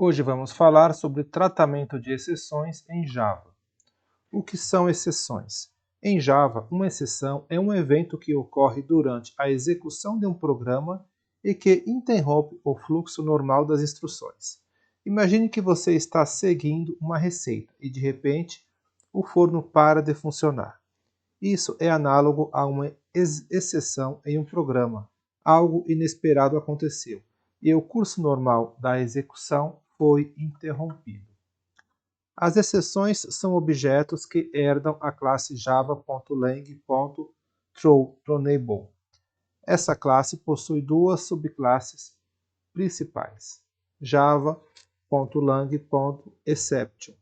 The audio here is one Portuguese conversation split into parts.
Hoje vamos falar sobre tratamento de exceções em Java. O que são exceções? Em Java, uma exceção é um evento que ocorre durante a execução de um programa e que interrompe o fluxo normal das instruções. Imagine que você está seguindo uma receita e, de repente, o forno para de funcionar. Isso é análogo a uma exceção em um programa. Algo inesperado aconteceu e o curso normal da execução foi interrompido. As exceções são objetos que herdam a classe java.lang.thrownable. Essa classe possui duas subclasses principais. java.lang.exception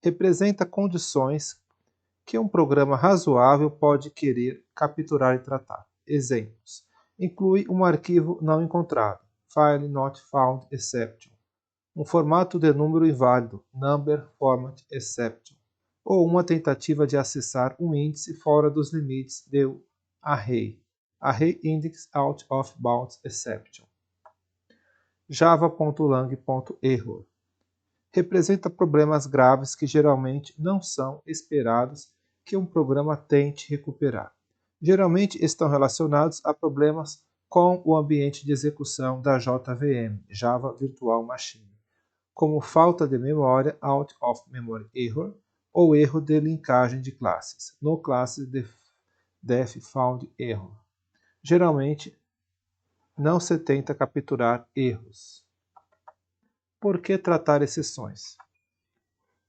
representa condições que um programa razoável pode querer capturar e tratar. Exemplos: inclui um arquivo não encontrado, file not found exception, um formato de número inválido, number format exception, ou uma tentativa de acessar um índice fora dos limites do array, array index out of bounds exception. java.lang.error representa problemas graves que geralmente não são esperados que um programa tente recuperar. Geralmente estão relacionados a problemas com o ambiente de execução da JVM, Java Virtual Machine, como falta de memória, out of memory error, ou erro de linkagem de classes, no classe def found error. Geralmente, não se tenta capturar erros. Por que tratar exceções?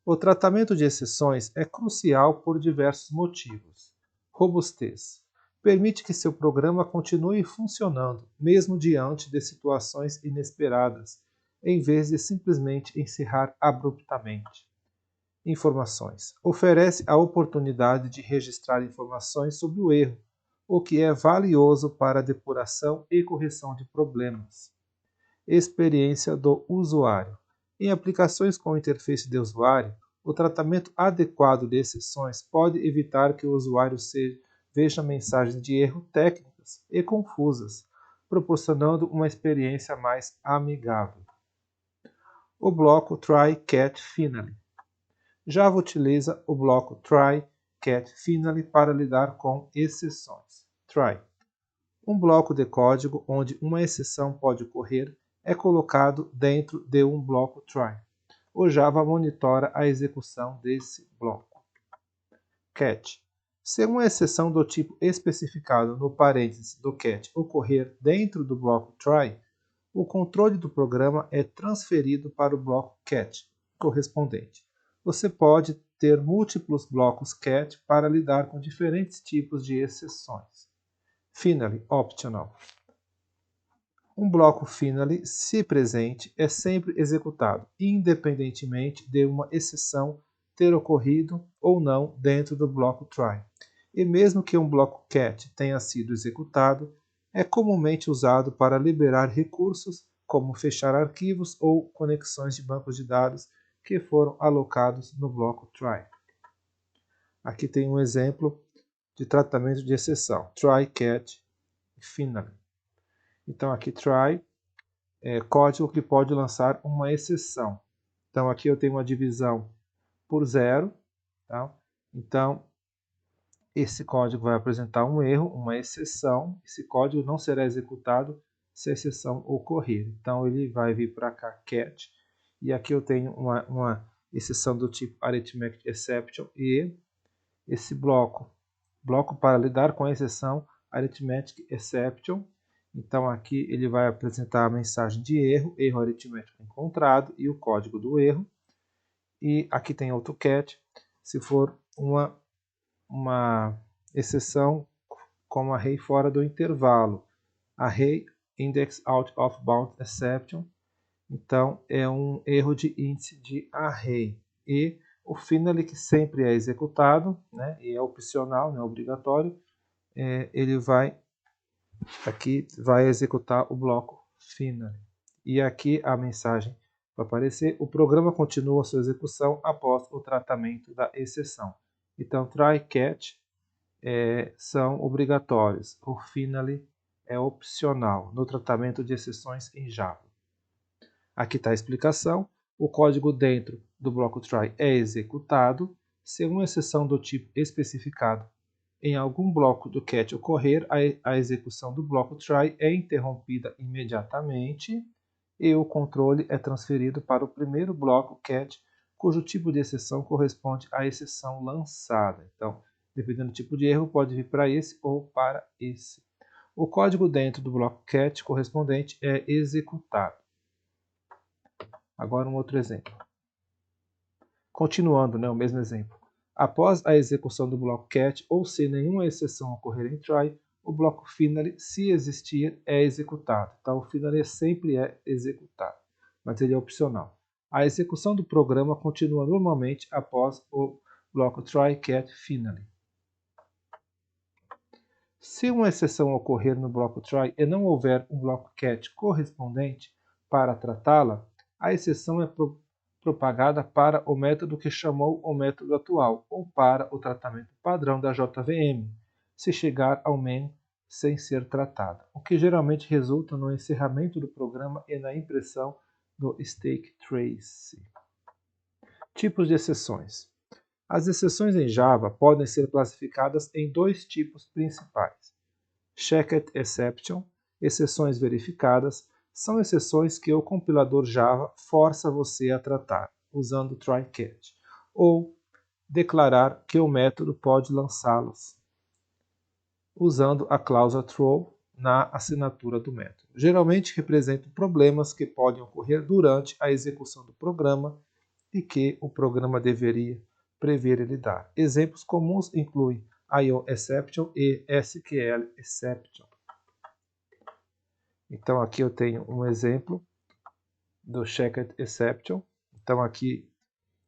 O tratamento de exceções é crucial por diversos motivos. Robustez. Permite que seu programa continue funcionando, mesmo diante de situações inesperadas, em vez de simplesmente encerrar abruptamente. Informações. Oferece a oportunidade de registrar informações sobre o erro, o que é valioso para a depuração e correção de problemas. Experiência do usuário. Em aplicações com interface de usuário, o tratamento adequado de exceções pode evitar que o usuário veja mensagens de erro técnicas e confusas, proporcionando uma experiência mais amigável. O bloco try catch finally. Java utiliza o bloco try catch finally para lidar com exceções. Try. Um bloco de código onde uma exceção pode ocorrer é colocado dentro de um bloco try. O Java monitora a execução desse bloco. Catch. Se uma exceção do tipo especificado no parênteses do catch ocorrer dentro do bloco try, o controle do programa é transferido para o bloco catch correspondente. Você pode ter múltiplos blocos catch para lidar com diferentes tipos de exceções. Finally, optional. Um bloco finally, se presente, é sempre executado, independentemente de uma exceção ter ocorrido ou não dentro do bloco try. E mesmo que um bloco catch tenha sido executado, é comumente usado para liberar recursos, como fechar arquivos ou conexões de bancos de dados que foram alocados no bloco try. Aqui tem um exemplo de tratamento de exceção: try, catch e finally. Então aqui try é código que pode lançar uma exceção. Então aqui eu tenho uma divisão por zero. Tá? Então esse código vai apresentar um erro, uma exceção. Esse código não será executado se a exceção ocorrer. Então ele vai vir para cá catch. E aqui eu tenho uma exceção do tipo arithmetic exception e esse bloco para lidar com a exceção arithmetic exception. Então aqui ele vai apresentar a mensagem de erro, erro aritmético encontrado e o código do erro. E aqui tem outro catch, se for uma exceção como array fora do intervalo. Array index out of bound exception. Então é um erro de índice de array. E o finally, que sempre é executado, né, e é opcional, não é obrigatório, ele vai executar o bloco finally. E aqui a mensagem vai aparecer: o programa continua sua execução após o tratamento da exceção. Então, try catch são obrigatórios. O finally é opcional no tratamento de exceções em Java. Aqui está a explicação. o código dentro do bloco try é executado se uma exceção do tipo especificado em algum bloco do catch ocorrer, a execução do bloco try é interrompida imediatamente e o controle é transferido para o primeiro bloco catch, cujo tipo de exceção corresponde à exceção lançada. Então, dependendo do tipo de erro, pode vir para esse ou para esse. O código dentro do bloco catch correspondente é executado. Agora um outro exemplo. Continuando, o mesmo exemplo. Após a execução do bloco catch, ou se nenhuma exceção ocorrer em try, o bloco finally, se existir, é executado. Então, o finally sempre é executado, mas ele é opcional. A execução do programa continua normalmente após o bloco try catch finally. Se uma exceção ocorrer no bloco try e não houver um bloco catch correspondente para tratá-la, a exceção é propagada para o método que chamou o método atual ou para o tratamento padrão da JVM, se chegar ao main sem ser tratada, o que geralmente resulta no encerramento do programa e na impressão do stack trace. Tipos de exceções. As exceções em Java podem ser classificadas em dois tipos principais. Checked exception, exceções verificadas, são exceções que o compilador Java força você a tratar, usando try catch, ou declarar que o método pode lançá-los, usando a cláusula throw na assinatura do método. Geralmente representam problemas que podem ocorrer durante a execução do programa e que o programa deveria prever e lidar. Exemplos comuns incluem IO exception e SQL exception. Então aqui eu tenho um exemplo do checked exception. Então aqui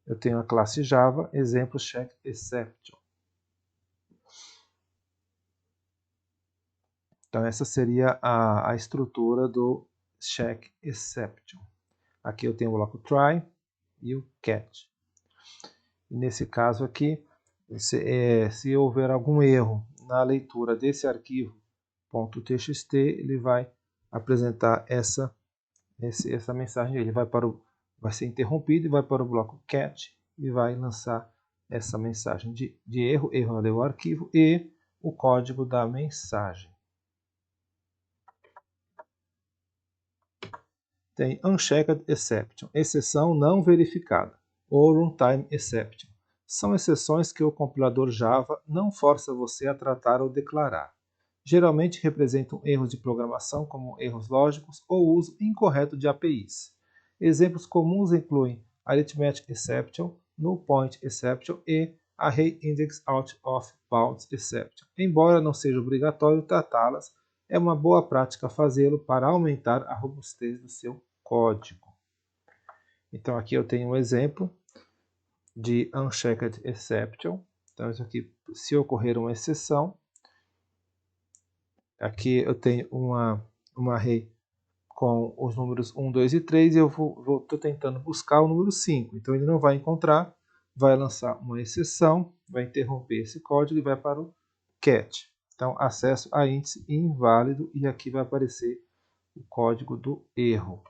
eu tenho a classe Java, exemplo checked exception. Então essa seria a estrutura do check exception. Aqui eu tenho o bloco try e o catch. E nesse caso aqui, se houver algum erro na leitura desse arquivo .txt, ele vai apresentar essa mensagem. Ele vai ser interrompido e vai para o bloco catch e vai lançar essa mensagem de erro leu o arquivo e o código da mensagem. Tem unchecked exception, exceção não verificada, ou runtime exception. São exceções que o compilador Java não força você a tratar ou declarar. Geralmente representam erros de programação, como erros lógicos ou uso incorreto de APIs. Exemplos comuns incluem arithmetic exception, null point exception e array index out of bounds exception. Embora não seja obrigatório tratá-las, é uma boa prática fazê-lo para aumentar a robustez do seu código. Então aqui eu tenho um exemplo de unchecked exception. Então isso aqui, se ocorrer uma exceção, aqui eu tenho uma array com os números 1, 2 e 3 e eu estou tentando buscar o número 5. Então ele não vai encontrar, vai lançar uma exceção, vai interromper esse código e vai para o catch. Então acesso a índice inválido e aqui vai aparecer o código do erro.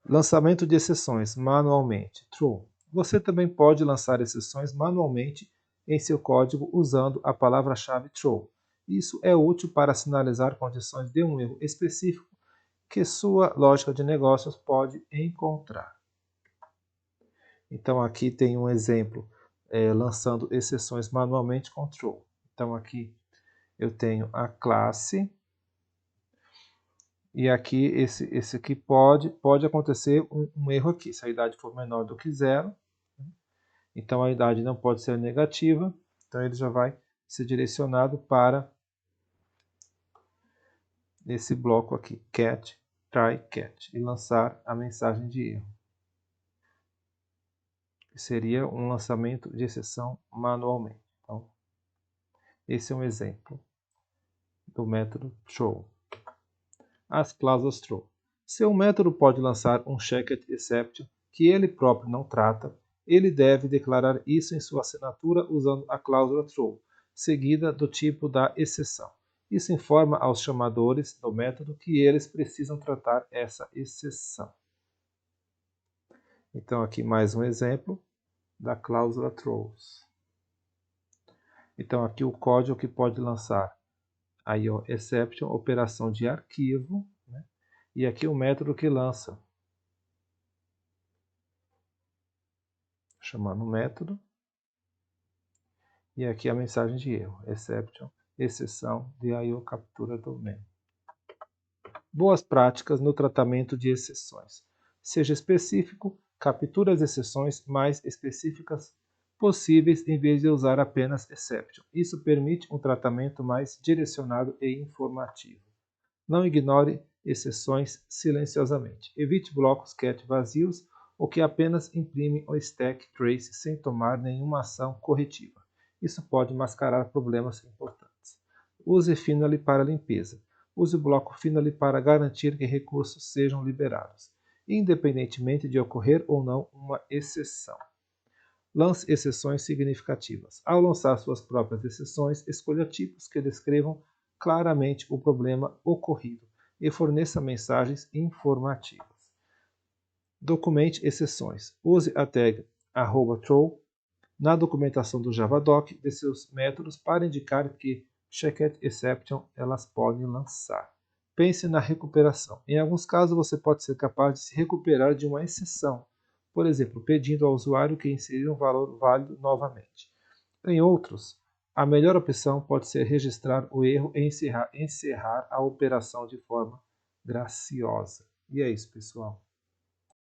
Lançamento de exceções manualmente. True. Você também pode lançar exceções manualmente em seu código usando a palavra-chave true. Isso é útil para sinalizar condições de um erro específico que sua lógica de negócios pode encontrar. Então aqui tem um exemplo lançando exceções manualmente com true. Então aqui eu tenho a classe e aqui esse aqui pode acontecer um erro aqui, se a idade for menor do que 0. Então a idade não pode ser negativa, então ele já vai ser direcionado para esse bloco aqui, catch, try catch, e lançar a mensagem de erro. Seria um lançamento de exceção manualmente. Então, esse é um exemplo do método throw. As cláusulas throw. Se um método pode lançar um checked exception que ele próprio não trata, ele deve declarar isso em sua assinatura usando a cláusula throw, seguida do tipo da exceção. Isso informa aos chamadores do método que eles precisam tratar essa exceção. Então aqui mais um exemplo da cláusula throws. Então aqui o código que pode lançar a IOException, operação de arquivo, né? E aqui o método que lança, chamando o método, e aqui a mensagem de erro, exception, exceção de IO captura domain. Boas práticas no tratamento de exceções. Seja específico, capture as exceções mais específicas possíveis em vez de usar apenas exception. Isso permite um tratamento mais direcionado e informativo. Não ignore exceções silenciosamente. Evite blocos cat vazios ou que apenas imprimem o stack trace sem tomar nenhuma ação corretiva. Isso pode mascarar problemas importantes. Use Finally para limpeza. Use o bloco Finally para garantir que recursos sejam liberados, independentemente de ocorrer ou não uma exceção. Lance exceções significativas. Ao lançar suas próprias exceções, escolha tipos que descrevam claramente o problema ocorrido e forneça mensagens informativas. Documente exceções. Use a tag @throw na documentação do Javadoc de seus métodos para indicar que checked exception elas podem lançar. Pense na recuperação. Em alguns casos, você pode ser capaz de se recuperar de uma exceção, por exemplo, pedindo ao usuário que insira um valor válido novamente. Em outros, a melhor opção pode ser registrar o erro e encerrar a operação de forma graciosa. E é isso, pessoal.